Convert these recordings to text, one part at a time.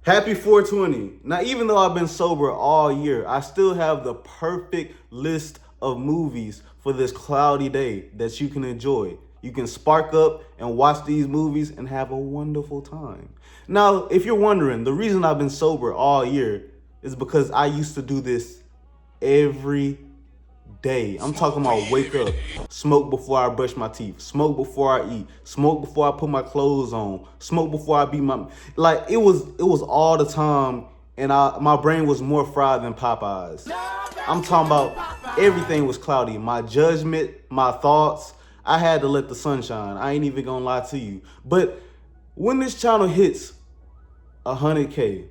Happy 420. Now, even though I've been sober all year, I still have the perfect list of movies for this cloudy day that you can enjoy. You can spark up and watch these movies and have a wonderful time. Now, if you're wondering, the reason I've been sober all year is because I used to do this every day. I'm talking about wake up, smoke before I brush my teeth, smoke before I eat, smoke before I put my clothes on, smoke before I beat my like it was all the time, and my brain was more fried than Popeyes. I'm talking about everything was cloudy. My judgment, my thoughts, I had to let the sun shine. I ain't even gonna lie to you. But when this channel hits 100K,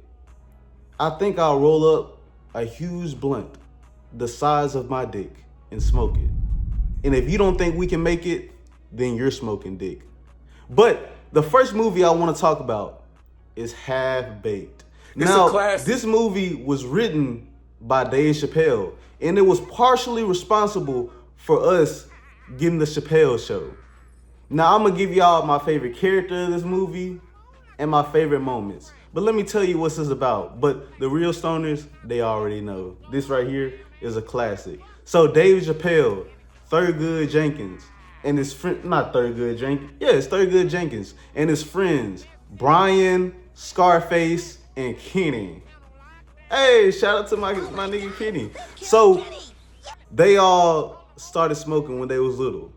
I think I'll roll up a huge blunt the size of my dick and smoke it. And if you don't think we can make it, then you're smoking dick. But the first movie I want to talk about is Half Baked. Now, this movie was written by Dave Chappelle, and it was partially responsible for us getting the Chappelle Show. Now, I'm gonna give y'all my favorite character of this movie and my favorite moments. But let me tell you what this is about. But the real stoners, they already know. This right here is a classic. So Dave Chappelle, Thurgood Jenkins, and his friend, not Thurgood Jenkins, yeah, it's Thurgood Jenkins, and his friends, Brian, Scarface, and Kenny. Hey, shout out to my nigga Kenny. So they all started smoking when they was little.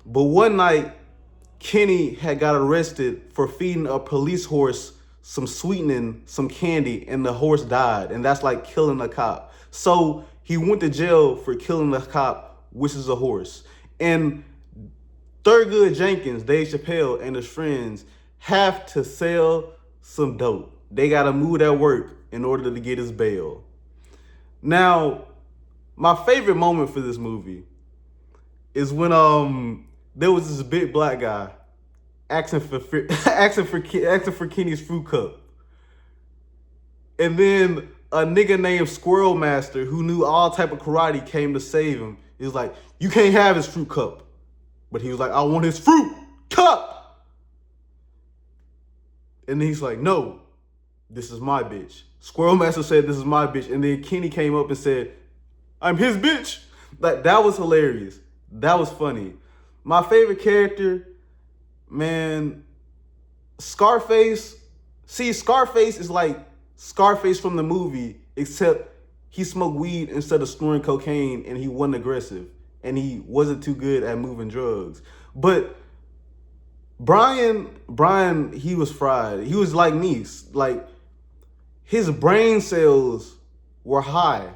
But one night, Kenny had got arrested for feeding a police horse some sweetening, some candy, and the horse died. And that's like killing a cop. So he went to jail for killing the cop, which is a horse. And Thurgood Jenkins, Dave Chappelle, and his friends have to sell some dope. They got to move that work in order to get his bail. Now, my favorite moment for this movie is when there was this big black guy asking for Kenny's fruit cup. And then a nigga named Squirrel Master, who knew all type of karate, came to save him. He was like, you can't have his fruit cup. But he was like, I want his fruit cup. And then he's like, no, this is my bitch. Squirrel Master said, this is my bitch. And then Kenny came up and said, I'm his bitch. Like, that was hilarious. That was funny. My favorite character, man, Scarface. See, Scarface is like Scarface from the movie, except he smoked weed instead of snorting cocaine, and he wasn't aggressive, and he wasn't too good at moving drugs. But Brian, he was fried. He was like me. Like, his brain cells were high.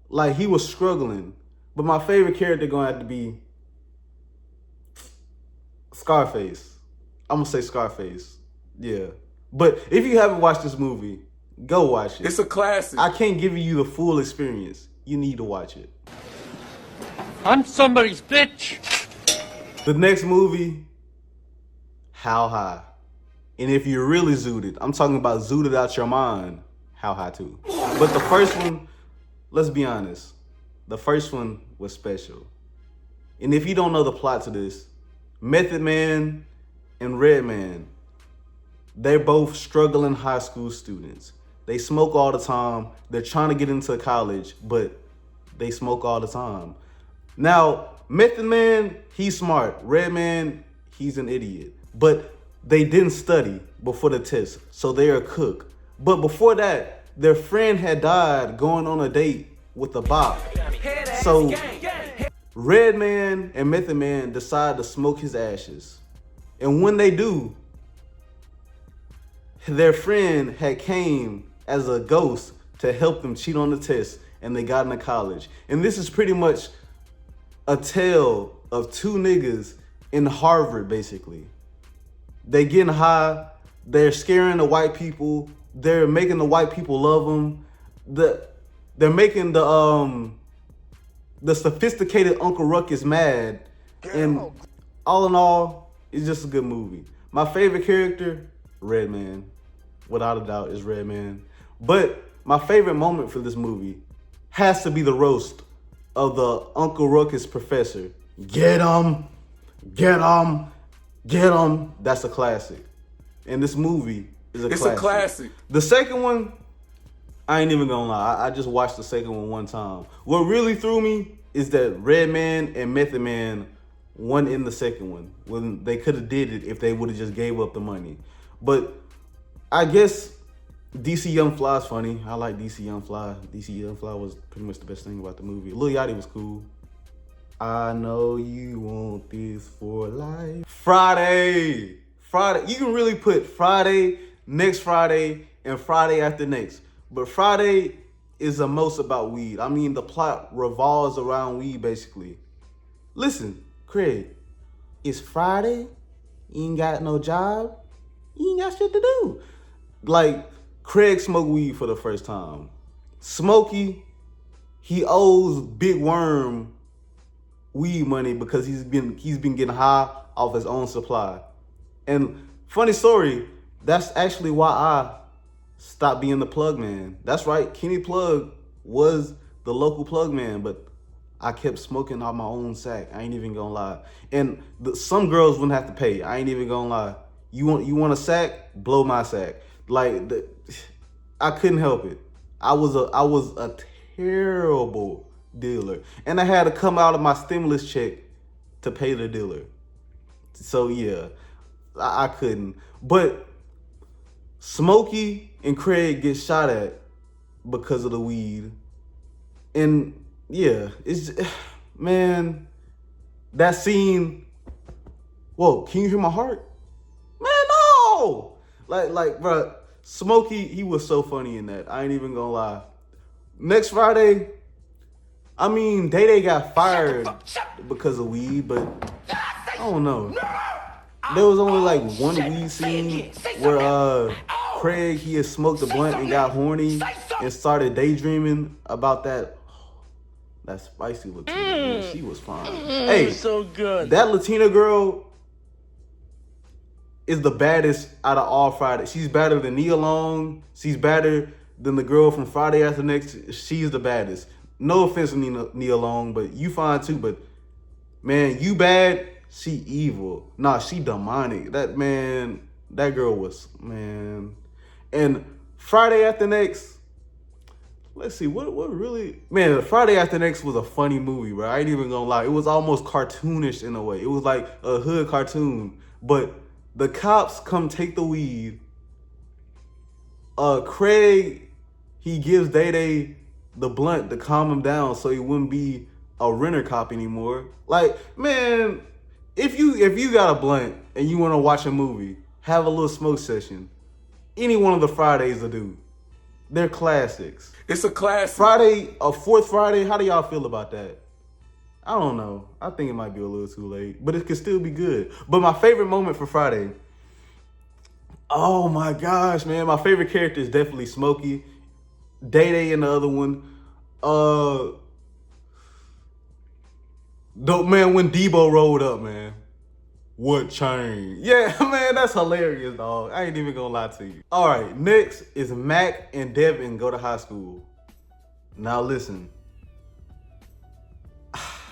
Like, he was struggling. But my favorite character gonna have to be Scarface. I'm gonna say Scarface. Yeah. But if you haven't watched this movie, go watch it. It's a classic. I can't give you the full experience. You need to watch it. I'm somebody's bitch. The next movie, How High. And if you're really zooted, I'm talking about zooted out your mind, How High too. But the first one, let's be honest, the first one was special. And if you don't know the plot to this, Method Man and Redman, they're both struggling high school students. They smoke all the time. They're trying to get into college, but they smoke all the time. Now, Method Man, he's smart. Redman, he's an idiot. But they didn't study before the test, so they're a cook. But before that, their friend had died going on a date with a bop. So Redman and Method Man decide to smoke his ashes. And when they do, their friend had came as a ghost to help them cheat on the test, and they got into college. And this is pretty much a tale of two niggas in Harvard, basically. They getting high, they're scaring the white people, they're making the white people love them. They're making the sophisticated Uncle Ruckus mad. And all in all, it's just a good movie. My favorite character, Redman. Without a doubt, is Redman. But my favorite moment for this movie has to be the roast of the Uncle Ruckus professor. Get him, get him, get him. That's a classic. And this movie is a It's classic. a classic. The second one, I ain't even gonna lie. I just watched the second one time. What really threw me is that Redman and Method Man won in the second one when they could have did it if they would have just gave up the money. But I guess DC Young Fly's funny. I like DC Young Fly. DC Young Fly was pretty much the best thing about the movie. Lil Yachty was cool. I know you want this for life. Friday. You can really put Friday, next Friday, and Friday after next. But Friday is the most about weed. I mean, the plot revolves around weed, basically. Listen, Craig, it's Friday. You ain't got no job. You ain't got shit to do. Like, Craig smoked weed for the first time. Smokey, he owes Big Worm weed money because he's been getting high off his own supply. And funny story, that's actually why I stopped being the plug man. That's right, Kenny Plug was the local plug man, but I kept smoking out my own sack. I ain't even gonna lie. And some girls wouldn't have to pay. I ain't even gonna lie. You want a sack? Blow my sack. Like, I couldn't help it. I was a terrible dealer, and I had to come out of my stimulus check to pay the dealer. So yeah, I couldn't. But Smokey and Craig get shot at because of the weed, and yeah, it's man, that scene. Whoa, can you hear my heart? Man, no! Like, bro, Smokey, he was so funny in that. I ain't even gonna lie. Next Friday, I mean, Day Day got fired because of weed, but I don't know. There was only like one weed scene where Craig, he had smoked a blunt and got horny and started daydreaming about that spicy Latina. Man, she was fine. Hey, So good. that Latina girl is the baddest out of all Friday. She's better than Nia Long. She's better than the girl from Friday After Next. She's the baddest. No offense to Nia Long, but you fine too. But man, you bad. She evil. Nah, she demonic. That girl was, man. And Friday After Next. Let's see, what really... Man, Friday After Next was a funny movie, bro. I ain't even gonna lie. It was almost cartoonish in a way. It was like a hood cartoon. But the cops come take the weed. Craig, he gives Day Day the blunt to calm him down so he wouldn't be a renter cop anymore. Like, man, if you got a blunt and you want to watch a movie, have a little smoke session. Any one of the Fridays will do. They're classics. It's a classic. Friday, a fourth Friday, how do y'all feel about that? I don't know. I think it might be a little too late, but it could still be good. But my favorite moment for Friday, oh my gosh, man. My favorite character is definitely Smokey. Day Day and the other one. Man, when Debo rolled up, man. What chain? Yeah, man, that's hilarious, dog. I ain't even gonna lie to you. All right, next is Mac and Devin go to high school. Now listen,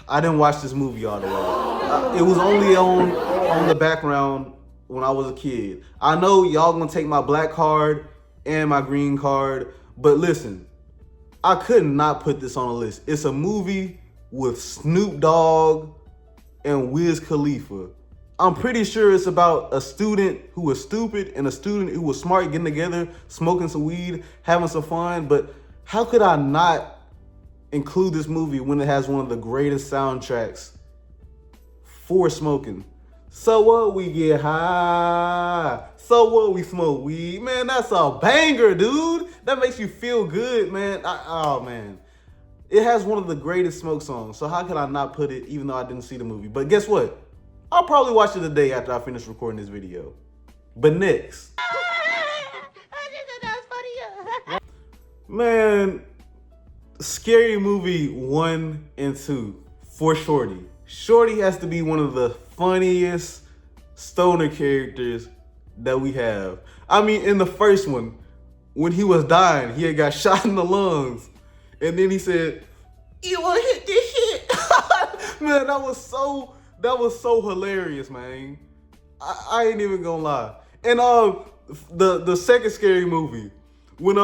I didn't watch this movie all the way. It was only on the background when I was a kid. I know y'all gonna take my black card and my green card, but listen, I could not put this on a list. It's a movie with Snoop Dogg and Wiz Khalifa. I'm pretty sure it's about a student who was stupid and a student who was smart getting together, smoking some weed, having some fun. But how could I not include this movie when it has one of the greatest soundtracks for smoking? So what, we get high. So what, we smoke weed. Man, that's a banger, dude. That makes you feel good, man. Oh, man. It has one of the greatest smoke songs. So how could I not put it even though I didn't see the movie? But guess what? I'll probably watch it the day after I finish recording this video. But next. Man, Scary Movie 1 and 2 for Shorty. Shorty has to be one of the funniest stoner characters that we have. I mean, in the first one, when he was dying, he had got shot in the lungs. And then he said, "You wanna hit this shit?" Man, that was so hilarious, man. I ain't even gonna lie. And the second Scary Movie, when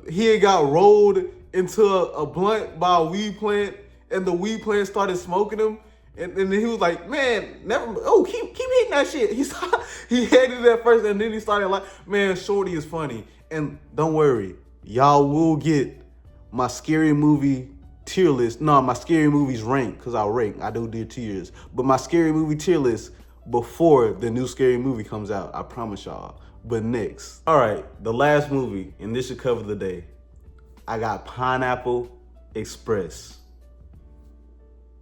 he had got rolled into a blunt by a weed plant, and the weed plant started smoking him, and then he was like, man, never. Oh, keep hitting that shit. He hated it at first, and then he started like, man, Shorty is funny. And don't worry, y'all will get my Scary Movie tier list. No, my Scary Movies rank, because I do tiers, but my Scary Movie tier list before the new Scary Movie comes out. I promise y'all. But next, all right, the last movie, and this should cover the day. I got Pineapple Express.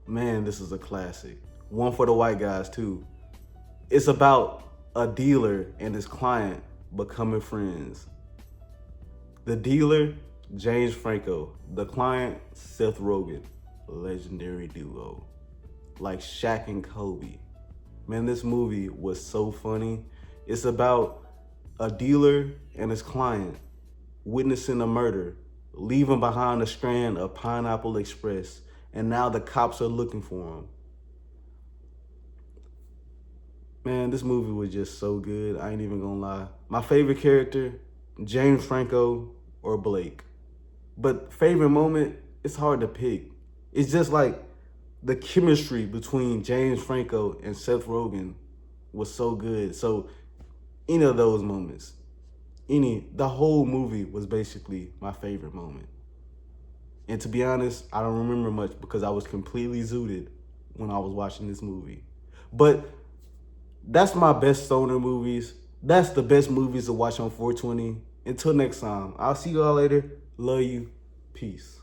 Man, this is a classic. One for the white guys too. It's about a dealer and his client becoming friends. The dealer, James Franco. The client, Seth Rogen. Legendary duo. Like Shaq and Kobe. Man, this movie was so funny. It's about a dealer and his client witnessing a murder, leaving behind a strand of Pineapple Express, and now the cops are looking for him. Man, this movie was just so good. I ain't even gonna lie. My favorite character, James Franco or Blake. But favorite moment, it's hard to pick. It's just like the chemistry between James Franco and Seth Rogen was so good. So any of those moments, the whole movie was basically my favorite moment. And to be honest, I don't remember much because I was completely zooted when I was watching this movie. But that's my best stoner movies. That's the best movies to watch on 420. Until next time, I'll see you all later. Love you. Peace.